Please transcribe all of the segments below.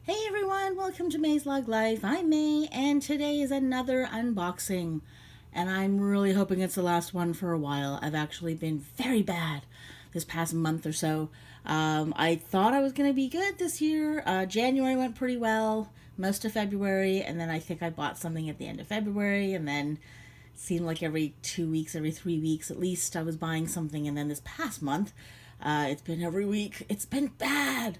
Hey everyone, welcome to MaysLugLife. I'm May, and today is another unboxing. And I'm really hoping it's the last one for a while. I've actually been very bad this past month or so. I thought I was going to be good this year. January went pretty well, most of February, and then I think I bought something at the end of February, and then it seemed like every 2 weeks, every 3 weeks at least, I was buying something. And then this past month, it's been every week. It's been bad.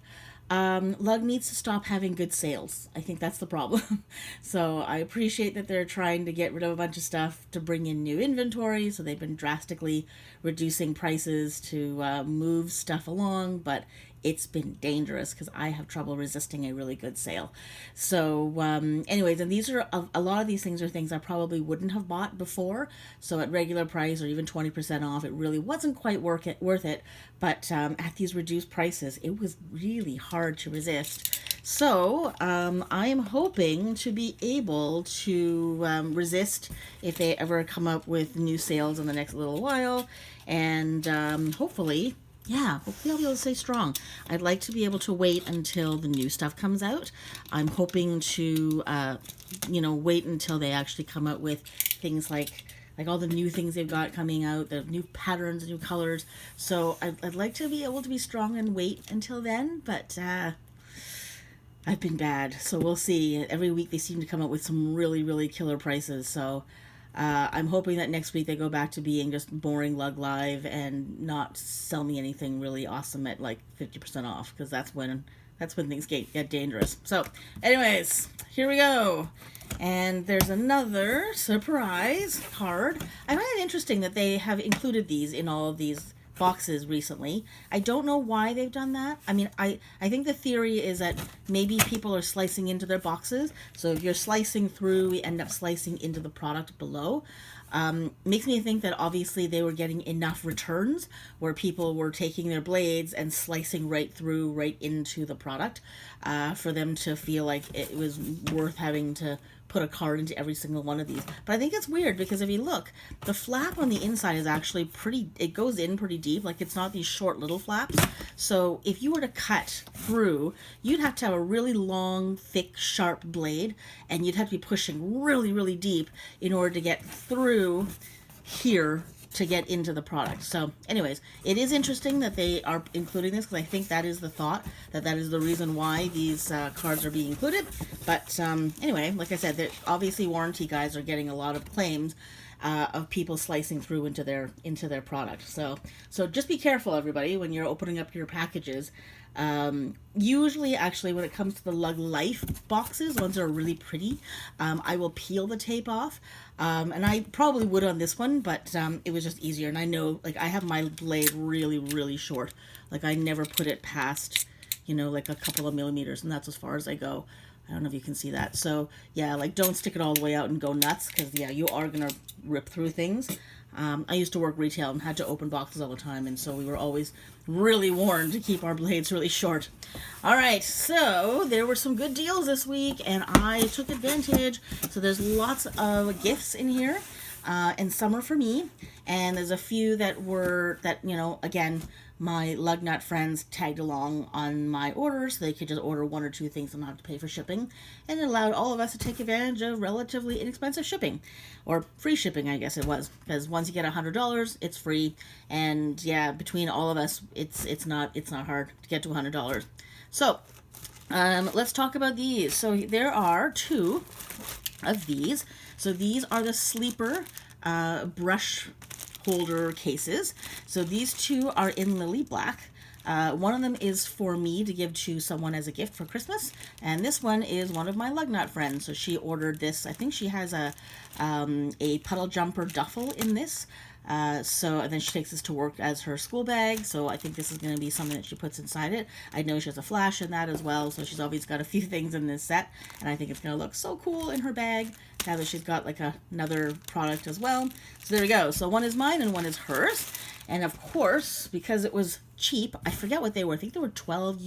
Lug needs to stop having good sales. I think that's the problem. So I appreciate that they're trying to get rid of a bunch of stuff to bring in new inventory. So they've been drastically reducing prices to move stuff along, but it's been dangerous because I have trouble resisting a really good sale. So, anyways, and these are a lot of these things are things I probably wouldn't have bought before. So at regular price or even 20% off, it really wasn't quite worth it. But at these reduced prices, it was really hard to resist. So I am hoping to be able to resist if they ever come up with new sales in the next little while, and hopefully I'll be able to stay strong. I'd like to be able to wait until the new stuff comes out. I'm hoping to, wait until they actually come out with things like all the new things they've got coming out, the new patterns, new colors. So I'd like to be able to be strong and wait until then, but I've been bad. So we'll see. Every week they seem to come up with some really, really killer prices. So I'm hoping that next week they go back to being just boring Lug Live and not sell me anything really awesome at like 50% off, because that's when things get dangerous. So anyways, here we go. And there's another surprise card. I find it interesting that they have included these in all of these boxes recently. I don't know why they've done that. I mean, I think the theory is that maybe people are slicing into their boxes. So if you're slicing through, we end up slicing into the product below. Makes me think that obviously they were getting enough returns where people were taking their blades and slicing right through, right into the product, for them to feel like it was worth having to put a card into every single one of these. But I think it's weird because if you look, the flap on the inside is actually it goes in pretty deep. Like, it's not these short little flaps. So if you were to cut through, you'd have to have a really long, thick, sharp blade, and you'd have to be pushing really, really deep in order to get through here to get into the product. So anyways, it is interesting that they are including this, because I think that is the thought, that is the reason why these cards are being included. But anyway, like I said, obviously warranty guys are getting a lot of claims of people slicing through into their product. So just be careful, everybody, when you're opening up your packages. Usually, actually, when it comes to the Lug Life boxes, ones that are really pretty, I will peel the tape off, and I probably would on this one, but it was just easier. And I know, like, I have my blade really, really short. Like, I never put it past, like a couple of millimeters, and that's as far as I go. I don't know if you can see that. So yeah, like, don't stick it all the way out and go nuts, because yeah, you are gonna rip through things. I used to work retail and had to open boxes all the time, and so we were always really warned to keep our blades really short. All right, so there were some good deals this week, and I took advantage. So there's lots of gifts in here, and some are for me, and there's a few that again, my lug nut friends tagged along on my order, so they could just order one or two things and not have to pay for shipping. And it allowed all of us to take advantage of relatively inexpensive shipping, or free shipping, I guess it was, because once you get $100, it's free. And yeah, between all of us, it's not hard to get to $100. So let's talk about these. So there are two of these. So these are the sleeper brush holder cases. So these two are in Lily Black. One of them is for me to give to someone as a gift for Christmas, and this one is one of my lug nut friends. So she ordered this. I think she has a puddle jumper duffel in this. And then she takes this to work as her school bag. So I think this is going to be something that she puts inside it. I know she has a flash in that as well. So she's always got a few things in this set, and I think it's going to look so cool in her bag now that she's got like another product as well. So there we go. So one is mine and one is hers. And of course, because it was cheap, I forget what they were. I think they were $12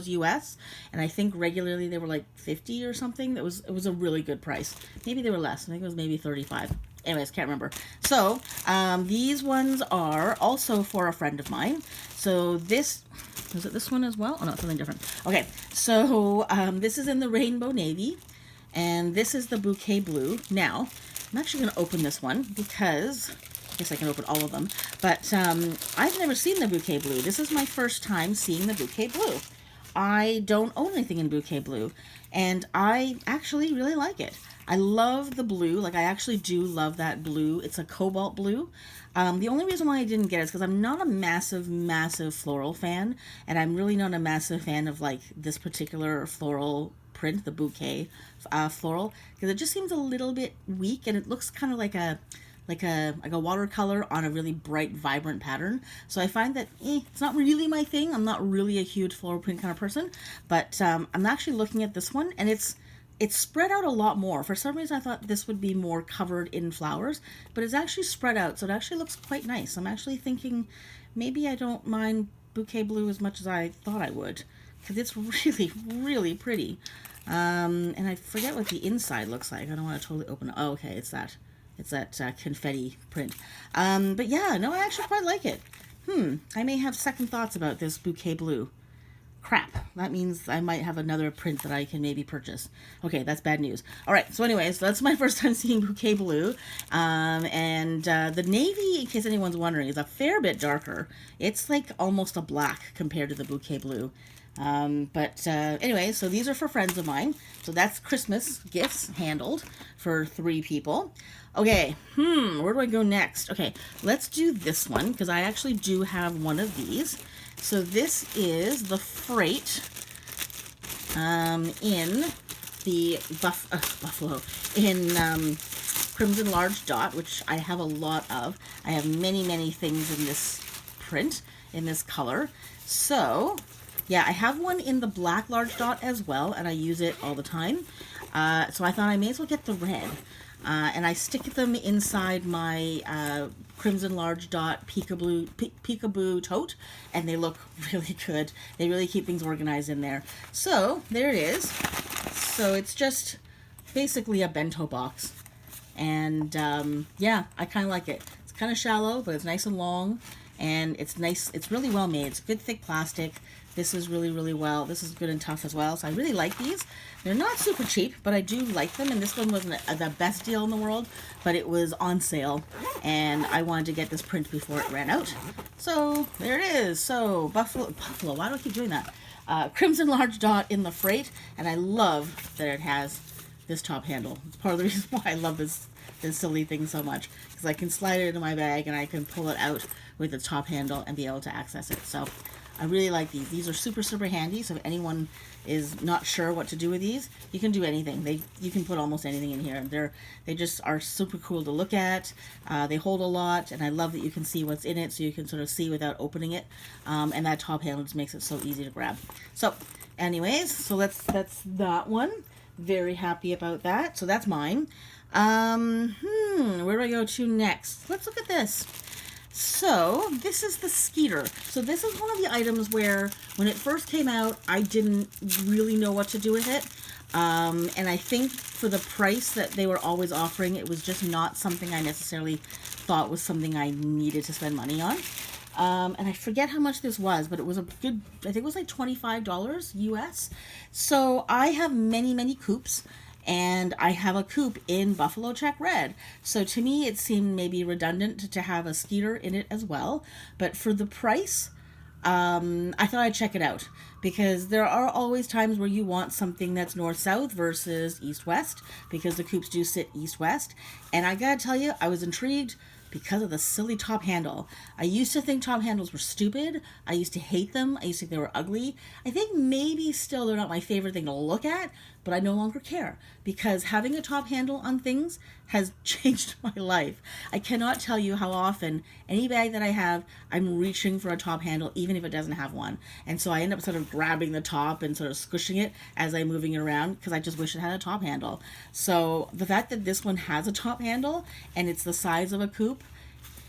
US, and I think regularly they were like 50 or something. It was a really good price. Maybe they were less. I think it was maybe 35. Anyways, can't remember. So these ones are also for a friend of mine. So this, was it this one as well? Oh no, something different. Okay, so this is in the rainbow navy, and this is the bouquet blue. Now, I'm actually going to open this one because I guess I can open all of them. But I've never seen the bouquet blue. This is my first time seeing the bouquet blue. I don't own anything in bouquet blue, and I actually really like it. I love the blue. Like, I actually do love that blue. It's a cobalt blue. The only reason why I didn't get it is because I'm not a massive floral fan, and I'm really not a massive fan of, like, this particular floral print, the bouquet floral, because it just seems a little bit weak, and it looks kind of like a watercolor on a really bright, vibrant pattern. So I find that it's not really my thing. I'm not really a huge floral print kind of person, but I'm actually looking at this one, and it's spread out a lot more. For some reason, I thought this would be more covered in flowers, but it's actually spread out, so it actually looks quite nice. I'm actually thinking maybe I don't mind bouquet blue as much as I thought I would, because it's really, really pretty. And I forget what the inside looks like. I don't want to totally open it. Oh, okay, it's that. It's that confetti print. But yeah, no, I actually quite like it. I may have second thoughts about this bouquet blue. Crap. That means I might have another print that I can maybe purchase. Okay, that's bad news. All right, so anyways, that's my first time seeing bouquet blue. And the navy, in case anyone's wondering, is a fair bit darker. It's like almost a black compared to the bouquet blue. But anyway, so these are for friends of mine. So that's Christmas gifts handled for 3 people. Okay, where do I go next? Okay, let's do this one, because I actually do have one of these. So this is the Freight in the Buffalo, in Crimson Large Dot, which I have a lot of. I have many things in this print, in this color. So yeah, I have one in the black large dot as well, and I use it all the time. So I thought I may as well get the red. And I stick them inside my Crimson Large Dot Peekaboo tote, and they look really good. They really keep things organized in there. So there it is. So it's just basically a bento box. And yeah, I kind of like it. It's kind of shallow, but it's nice and long. And it's nice. It's really well made. It's good thick plastic. This is really well. This is good and tough as well. So I really like these. They're not super cheap, but I do like them. And this one wasn't the best deal in the world, but it was on sale. And I wanted to get this print before it ran out. So there it is. So Buffalo, why do I keep doing that? Crimson Large Dot in the Freight. And I love that it has this top handle. It's part of the reason why I love this silly thing so much, because I can slide it into my bag and I can pull it out with the top handle and be able to access it. So I really like these. These are super handy. So if anyone is not sure what to do with these, you can do anything. You can put almost anything in here. They just are super cool to look at. They hold a lot, and I love that you can see what's in it, so you can sort of see without opening it. And that top handle just makes it so easy to grab. So anyways, so that's that one. Very happy about that. So that's mine. Where do I go to next? Let's look at this. So this is the skeeter. So this is one of the items where when it first came out, I didn't really know what to do with it. And I think for the price that they were always offering, it was just not something I necessarily thought was something I needed to spend money on. And I forget how much this was, but it was a good, I think it was like $25 US. So I have many coupes, and I have a coupe in Buffalo Check Red. So to me, it seemed maybe redundant to have a skeeter in it as well. But for the price, I thought I'd check it out, because there are always times where you want something that's north-south versus east-west, because the coupes do sit east-west. And I gotta tell you, I was intrigued because of the silly top handle. I used to think top handles were stupid. I used to hate them. I used to think they were ugly. I think maybe still they're not my favorite thing to look at, but I no longer care, because having a top handle on things has changed my life. I cannot tell you how often any bag that I have, I'm reaching for a top handle, even if it doesn't have one. And so I end up sort of grabbing the top and sort of squishing it as I'm moving it around, because I just wish it had a top handle. So the fact that this one has a top handle and it's the size of a coupe,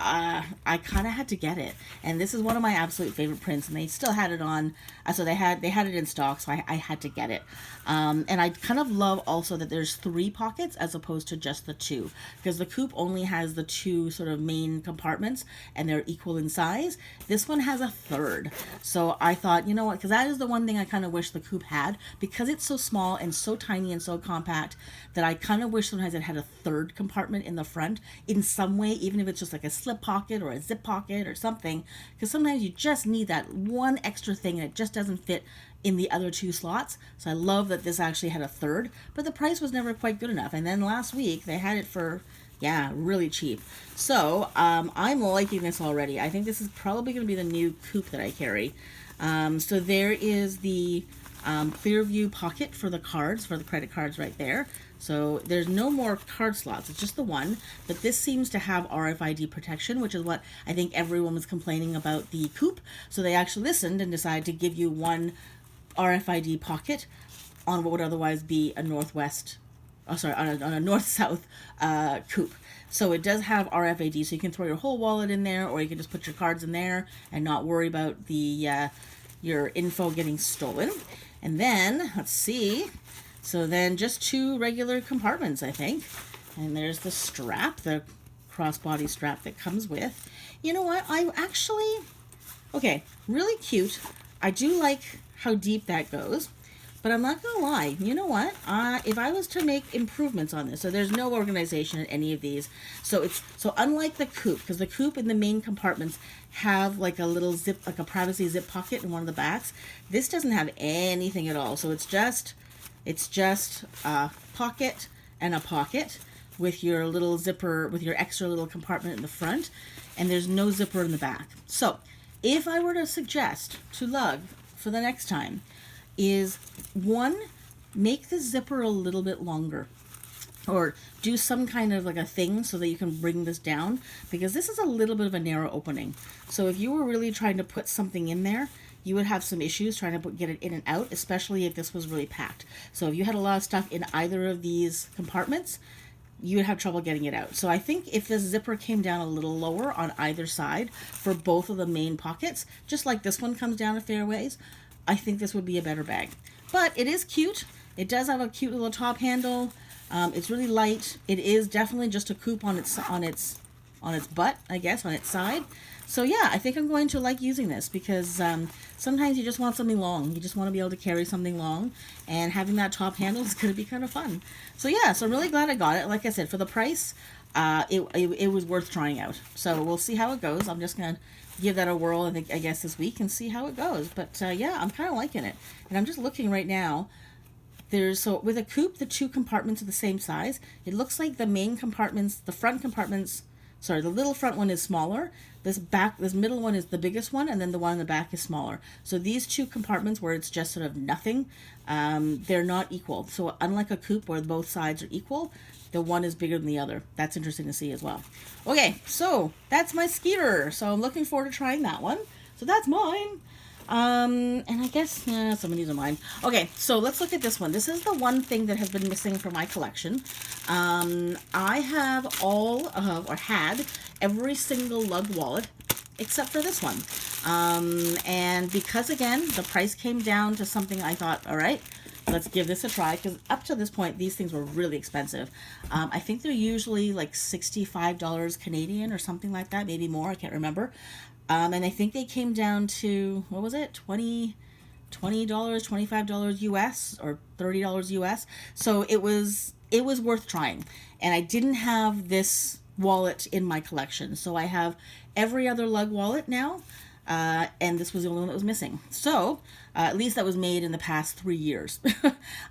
I kind of had to get it, and this is one of my absolute favorite prints, and they still had it on. So they had it in stock, so I had to get it. And I kind of love also that there's 3 pockets as opposed to just the 2, because the coupe only has the 2 sort of main compartments, and they're equal in size. This one has a 3rd, so I thought, you know what, because that is the one thing I kind of wish the coupe had, because it's so small and so tiny and so compact, that I kind of wish sometimes it had a 3rd compartment in the front in some way, even if it's just like a slip pocket or a zip pocket or something, because sometimes you just need that one extra thing and it just doesn't fit in the other 2 slots. So I love that this actually had a 3rd, but the price was never quite good enough. And then last week they had it for, yeah, really cheap. So I'm liking this already. I think this is probably going to be the new coupe that I carry. So there is the clear view pocket for the cards, for the credit cards right there. So there's no more card slots, it's just the one, but this seems to have RFID protection, which is what I think everyone was complaining about the coupe. So they actually listened and decided to give you one RFID pocket on what would otherwise be a northwest, on a north-south coupe. So it does have RFID, so you can throw your whole wallet in there, or you can just put your cards in there and not worry about the your info getting stolen. And then, let's see, so then just 2 regular compartments, I think. And there's the strap, the crossbody strap that comes with. You know what, I actually, okay, really cute. I do like how deep that goes, but I'm not gonna lie, you know what, if I was to make improvements on this, so there's no organization in any of these, so unlike the coupe, because the coupe in the main compartments have like a little zip, like a privacy zip pocket in one of the backs, this doesn't have anything at all. So it's just a pocket and a pocket with your little zipper, with your extra little compartment in the front, and there's no zipper in the back. So if I were to suggest to Lug for the next time, is 1, make the zipper a little bit longer, or do some kind of like a thing so that you can bring this down, because this is a little bit of a narrow opening. So if you were really trying to put something in there, you would have some issues trying to get it in and out, especially if this was really packed. So if you had a lot of stuff in either of these compartments, you would have trouble getting it out. So I think if the zipper came down a little lower on either side for both of the main pockets, just like this one comes down a fair ways, I think this would be a better bag. But it is cute. It does have a cute little top handle. It's really light. It is definitely just a coupe on its butt, I guess, on its side. So yeah, I think I'm going to like using this, because sometimes you just want something long. You just want to be able to carry something long, and having that top handle is going to be kind of fun. So yeah, so I'm really glad I got it. Like I said, for the price, it was worth trying out. So we'll see how it goes. I'm just going to give that a whirl, I guess, this week and see how it goes. But yeah, I'm kind of liking it. And I'm just looking right now. So with a coupe, the 2 compartments are the same size. It looks like the main compartments, the front compartments, sorry, the little front one is smaller. This middle one is the biggest one, and then the one in the back is smaller. So these 2 compartments where it's just sort of nothing, they're not equal. So unlike a coupe where both sides are equal, the one is bigger than the other. That's interesting to see as well. Okay, so that's my skeeter. So I'm looking forward to trying that one. So that's mine. And I guess some of these are mine. Okay, so let's look at this one. This is the one thing that has been missing from my collection. I have had every single Lug wallet except for this one. And because, again, the price came down to something, I thought, all right, let's give this a try, because up to this point, these things were really expensive. I think they're usually like $65 Canadian or something like that, maybe more, I can't remember. And I think they came down to, what was it, $20, $25 US, or $30 US. So it was worth trying. And I didn't have this wallet in my collection. So I have every other Lug wallet now. And this was the only one that was missing. So, at least that was made in the past 3 years.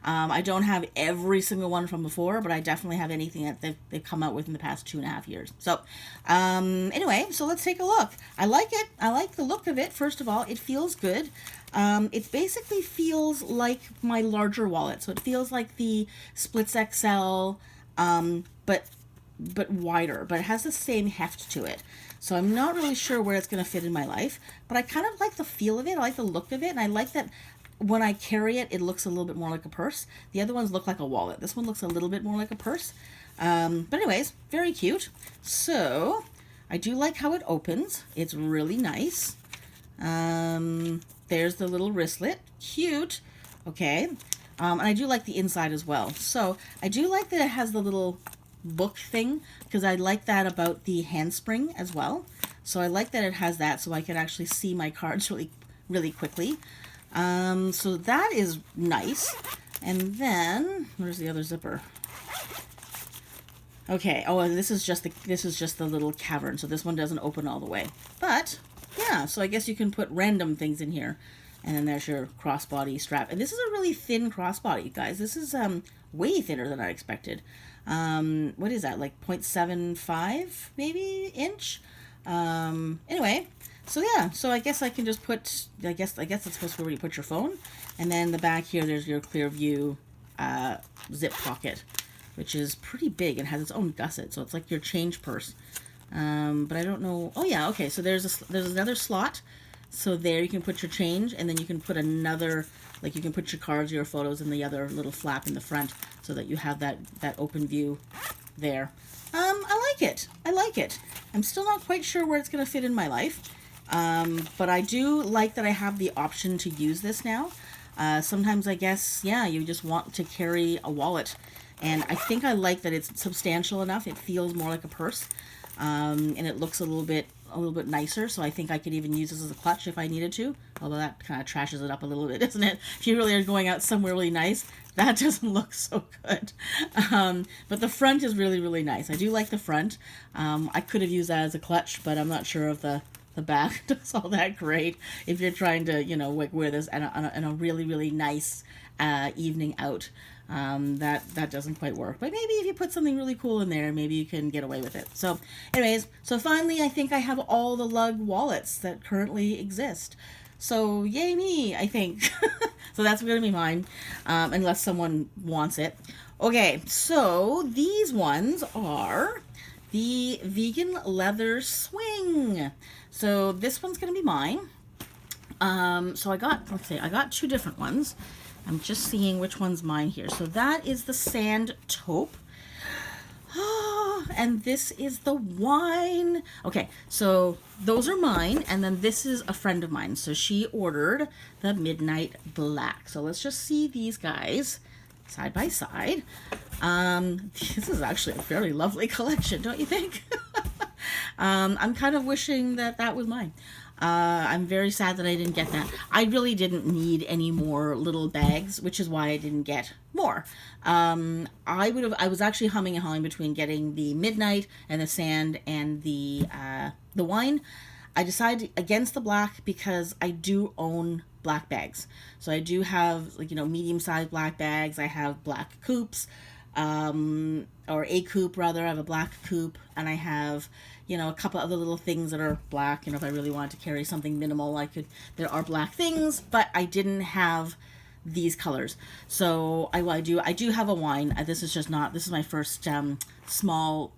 I don't have every single one from before, but I definitely have anything that they've come out with in the past 2.5 years. So, anyway, so let's take a look. I like it. I like the look of it. First of all, it feels good. It basically feels like my larger wallet. So it feels like the Splits XL, but wider, but it has the same heft to it. So I'm not really sure where it's going to fit in my life, but I kind of like the feel of it. I like the look of it, and I like that when I carry it, it looks a little bit more like a purse. The other ones look like a wallet. This one looks a little bit more like a purse. But anyways, very cute. So I do like how it opens. It's really nice. There's the little wristlet. Cute. Okay. And I do like the inside as well. So I do like that it has the little book thing, because I like that about the handspring as well. So I like that it has that, so I can actually see my cards really quickly. So that is nice. And then where's the other zipper? Okay. Oh, and this is just the little cavern. So this one doesn't open all the way. But yeah, so I guess you can put random things in here. And then there's your crossbody strap. And this is a really thin crossbody, guys. This is way thinner than I expected. What is that, like 0.75 maybe inch? Anyway, so yeah, so I guess I can just put, I guess that's supposed to be where you put your phone. And then the back here, there's your clear view zip pocket, which is pretty big and has its own gusset. So it's like your change purse. But I don't know. Oh yeah, okay. So there's another slot. So there you can put your change, and then you can put another, like you can put your cards or your photos in the other little flap in the front, so that you have that open view there. I like it. I like it. I'm still not quite sure where it's going to fit in my life. But I do like that I have the option to use this now. Sometimes I guess, yeah, you just want to carry a wallet. And I think I like that it's substantial enough. It feels more like a purse. And it looks a little bit nicer, so I think I could even use this as a clutch if I needed to, although that kind of trashes it up a little bit, doesn't it? If you really are going out somewhere really nice, that doesn't look so good. But the front is really nice. I do like the front. I could have used that as a clutch, but I'm not sure if the back does all that great if you're trying to, you know, like wear this in a really nice evening out. That doesn't quite work, but maybe if you put something really cool in there, maybe you can get away with it. So anyways, so finally I think I have all the lug wallets that currently exist. So yay me, I think. So that's going to be mine, unless someone wants it. Okay, so these ones are the vegan leather swing. So this one's going to be mine. So I got two different ones. I'm just seeing which one's mine here. So that is the sand taupe. And this is the wine. Okay, so those are mine. And then this is a friend of mine. So she ordered the midnight black. So let's just see these guys side by side. This is actually a fairly lovely collection, don't you think? I'm kind of wishing that was mine. I'm very sad that I didn't get that. I really didn't need any more little bags, which is why I didn't get more. I was actually humming and hawing between getting the midnight and the sand and the wine. I decided against the black because I do own black bags. So I do have, like, you know, medium-sized black bags. I have black coupes, or a coupe rather. I have a black coupe, and I have, you know, a couple other little things that are black. You know, if I really wanted to carry something minimal, I could. There are black things, but I didn't have these colors. So I do have a wine. This is my first small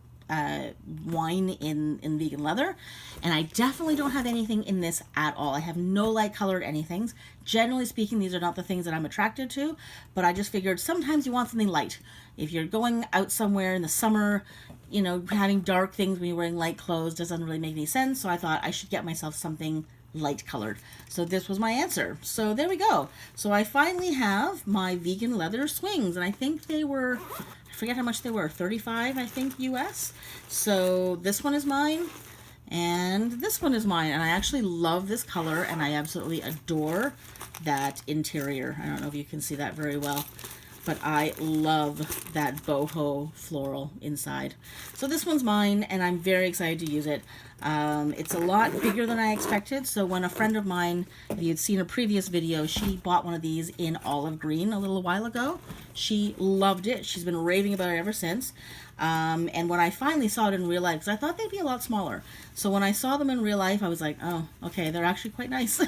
wine in vegan leather, and I definitely don't have anything in this at all. I have no light colored anythings. Generally speaking, these are not the things that I'm attracted to, but I just figured sometimes you want something light. If you're going out somewhere in the summer, you know, having dark things when you're wearing light clothes doesn't really make any sense, so I thought I should get myself something light colored. So this was my answer. So there we go. So I finally have my vegan leather swings, and I think they were, I forget how much they were, 35 I think US. So this one is mine, and this one is mine, and I actually love this color, and I absolutely adore that interior. I don't know if you can see that very well, but I love that boho floral inside. So this one's mine, and I'm very excited to use it. It's a lot bigger than I expected. So when a friend of mine, if you had seen a previous video, she bought one of these in olive green a little while ago. She loved it. She's been raving about it ever since. And when I finally saw it in real life, because I thought they'd be a lot smaller. So when I saw them in real life, I was like, oh, okay, they're actually quite nice.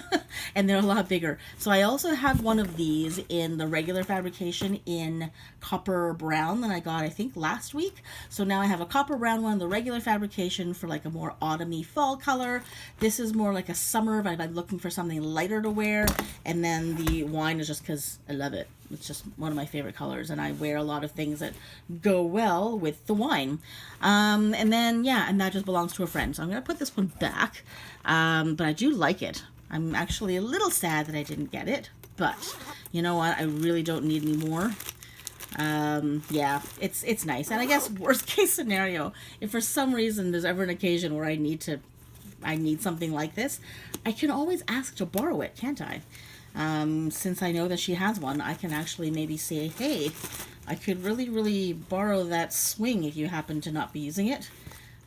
And they're a lot bigger. So I also have one of these in the regular fabrication in copper brown that I got, I think, last week. So now I have a copper brown one, the regular fabrication for like a more autumny fall color. This is more like a summer, but I'm looking for something lighter to wear. And then the wine is just because I love it. It's just one of my favorite colors, and I wear a lot of things that go well with the wine. And then, yeah, and that just belongs to a friend. So I'm going to put this one back, but I do like it. I'm actually a little sad that I didn't get it, but you know what? I really don't need any more. Yeah, it's nice. And I guess worst case scenario, if for some reason there's ever an occasion where I need something like this, I can always ask to borrow it, can't I? Since I know that she has one, I can actually maybe say, hey, I could really borrow that swing if you happen to not be using it.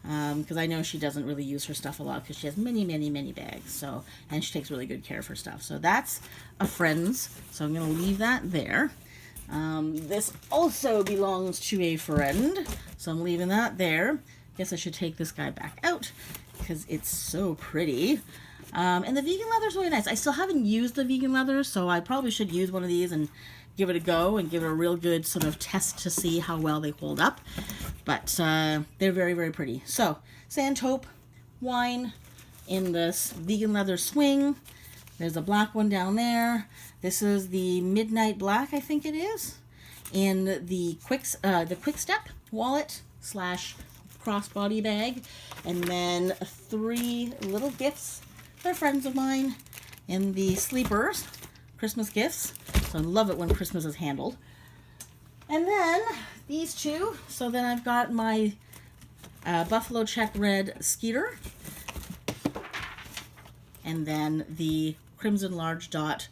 Because I know she doesn't really use her stuff a lot because she has many bags. So, and she takes really good care of her stuff. So that's a friend's. So I'm going to leave that there. This also belongs to a friend. So I'm leaving that there. Guess I should take this guy back out because it's so pretty. And the vegan leather is really nice. I still haven't used the vegan leather, so I probably should use one of these and give it a go and give it a real good sort of test to see how well they hold up. But they're very pretty. So, sand taupe, wine in this vegan leather swing. There's a black one down there. This is the Midnight Black, I think it is, in the Quick Step wallet / crossbody bag. And then 3 little gifts. They're friends of mine in the Sleepers Christmas gifts. So I love it when Christmas is handled. And then these 2. So then I've got my Buffalo Check Red Skeeter. And then the Crimson Large Dot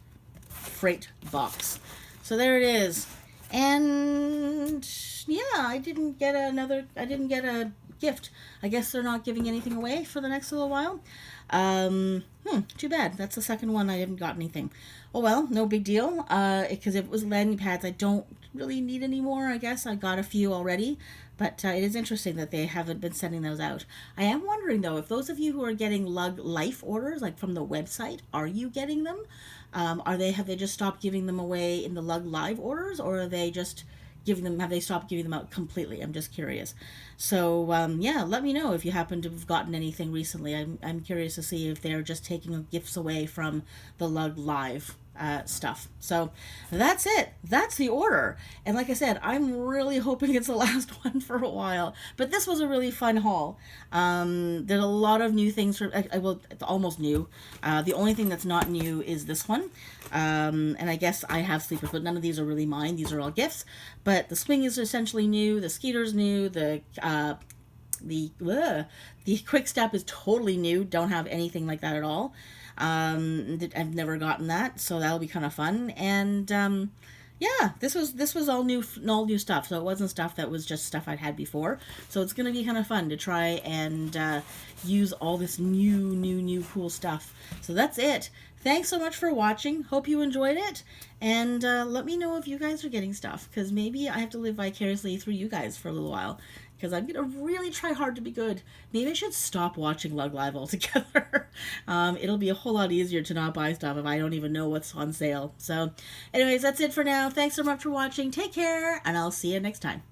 Freight Box. So there it is. And yeah, I didn't get a gift. I guess they're not giving anything away for the next little while. Too bad. That's the second one I haven't got anything. Oh well, no big deal. Because if it was landing pads, I don't really need any more, I guess. I got a few already. But it is interesting that they haven't been sending those out. I am wondering, though, if those of you who are getting LugLife orders, like from the website, are you getting them? Have they just stopped giving them away in the LugLive orders, or are they just have they stopped giving them out completely? I'm just curious. So, yeah, let me know if you happen to have gotten anything recently. I'm curious to see if they're just taking gifts away from the LugLive stuff. So that's it. That's the order. And like I said, I'm really hoping it's the last one for a while. But this was a really fun haul. There's a lot of new things. It's almost new. The only thing that's not new is this one. And I guess I have sleepers, but none of these are really mine. These are all gifts. But the swing is essentially new. The skeeter's new. The quick step is totally new. Don't have anything like that at all. I've never gotten that, so that'll be kind of fun. And yeah, this was all new stuff. So it wasn't stuff that was just stuff I'd had before. So it's gonna be kind of fun to try and use all this new cool stuff. So that's it. Thanks so much for watching. Hope you enjoyed it. And let me know if you guys are getting stuff, because maybe I have to live vicariously through you guys for a little while, because I'm going to really try hard to be good. Maybe I should stop watching LugLive altogether. It'll be a whole lot easier to not buy stuff if I don't even know what's on sale. So anyways, that's it for now. Thanks so much for watching. Take care, and I'll see you next time.